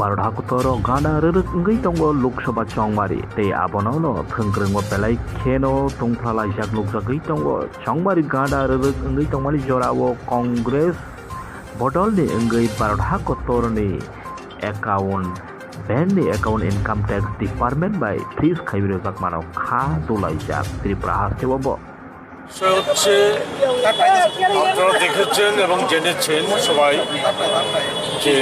Bharat Hakutoro Gana Rungitong Lok Sabha Chongmari Te Abonono Thungkrung Pelai Keno Tungpala Jak Lok Sabha Chongmari Gana Rungitong Mali Jorawo Congress Bodol ni Engai Bharat Hakutoro ni account ban ni account income tax department by please Khaibiro Zakmano Kha Dolai Jak Tripura Hasewobo হচ্ছে আপনারা দেখেছেন এবং জেনেছেন সবাই যে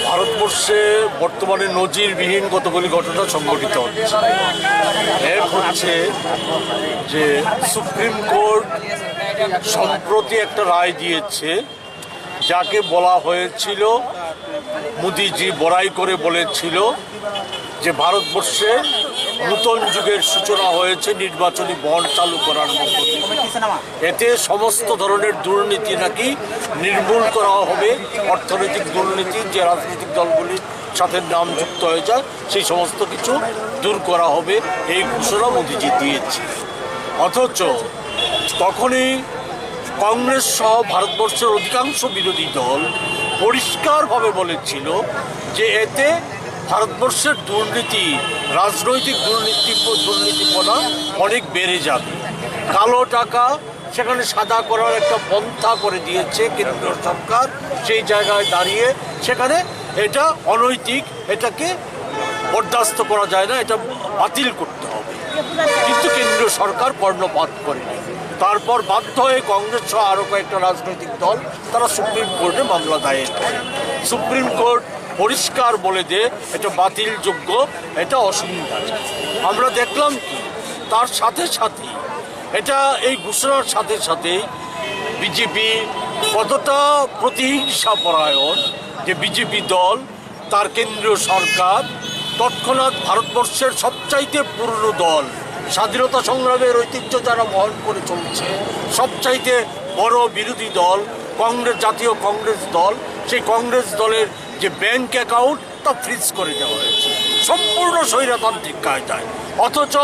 ভারতবর্ষে বর্তমানে নজিরবিহীন কতগুলি ঘটনা সংঘটিত হচ্ছে। এক হচ্ছে যে সুপ্রিম কোর্ট সম্প্রতি একটা রায় দিয়েছে, যাকে বলা হয়েছিল, মোদিজি বড়াই করে বলেছিল যে ভারতবর্ষে নূতন যুগের সূচনা হয়েছে নির্বাচনী বন্ড চালু করার মধ্য দিয়ে। এতে সমস্ত ধরনের দুর্নীতি নাকি নির্মূল করা হবে, অর্থনৈতিক দুর্নীতি যে রাজনৈতিক দলগুলির সাথে নাম যুক্ত হয়ে যায় সেই সমস্ত কিছু দূর করা হবে, এই ঘোষণা মোদিজি দিয়েছে। অথচ তখনই কংগ্রেস সহ ভারতবর্ষের অধিকাংশ বিরোধী দল পরিষ্কারভাবে বলেছিল যে এতে ভারতবর্ষের দুর্নীতি, রাজনৈতিক দুর্নীতিপনা অনেক বেড়ে যাবে। কালো টাকা সেখানে সাদা করার একটা পন্থা করে দিয়েছে কেন্দ্রীয় সরকার, সেই জায়গায় দাঁড়িয়ে সেখানে এটা অনৈতিক, এটাকে বরদাস্ত করা যায় না, এটা বাতিল করতে হবে। কিন্তু কেন্দ্রীয় সরকার কর্ণপাত করেনি। তারপর বাধ্য হয়ে কংগ্রেস সহ আরও কয়েকটা রাজনৈতিক দল তারা সুপ্রিম কোর্টে মামলা দায়ের করে। সুপ্রিম কোর্ট পরিষ্কার বলে দে এটা বাতিলযোগ্য, এটা অসংবিধানিক। আমরা দেখলাম কি তার সাথে সাথে এটা এই ঘোষণার সাথে সাথে বিজেপি কতটা প্রতিহিংসা পরায়ণ, যে বিজেপি দল তার কেন্দ্রীয় সরকার তৎক্ষণাৎ ভারতবর্ষের সবচাইতে পুরনো দল, স্বাধীনতা সংগ্রামের ঐতিহ্য যারা বহন করে চলছে, সবচাইতে বড় বিরোধী দল কংগ্রেস, জাতীয় কংগ্রেস দল, সেই কংগ্রেস দলের যে ব্যাংক অ্যাকাউন্ট তা ফ্রিজ করে দেওয়া হয়েছে সম্পূর্ণ স্বৈরতান্ত্রিক কায়দায়। অথচ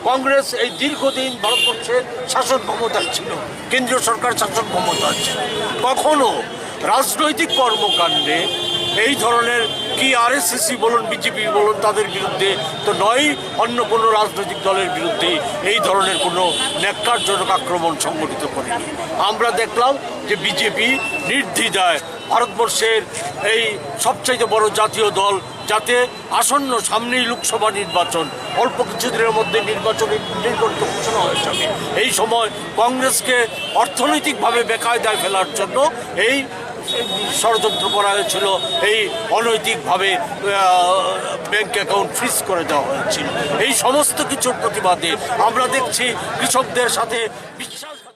কংগ্রেস এই দীর্ঘদিন ভারতবর্ষের শাসন ক্ষমতা ছিল, কেন্দ্রীয় সরকার শাসন ক্ষমতা ছিল, কখনো রাজনৈতিক কর্মকাণ্ডে এই ধরনের কি আরএসএসই বলুন, বিজেপি বলুন, তাদের বিরুদ্ধে তো নয়, অন্য কোনো রাজনৈতিক দলের বিরুদ্ধে এই ধরনের কোনো ন্যাক্কারজনক আক্রমণ সংগঠিত করেনি। আমরা দেখলাম যে বিজেপি নির্দ্বিধায় ভারতবর্ষের এই সবচাইতে বড় জাতীয় দল, যাতে আসন্ন সামনেই লোকসভা নির্বাচন, অল্প কিছুদিনের মধ্যে নির্বাচনের ঘোষণা হয়ে যাবে, এই সময় কংগ্রেসকে অর্থনৈতিকভাবে বেকায়দায় ফেলার জন্য এই ষড়যন্ত্র করা হয়েছিল, এই অনৈতিকভাবে ব্যাংক অ্যাকাউন্ট ফ্রিজ করে দেওয়া হয়েছিল। এই সমস্ত কিছুর প্রতিবাদে আমরা দেখছি কৃষকদের সাথে বিশ্বাস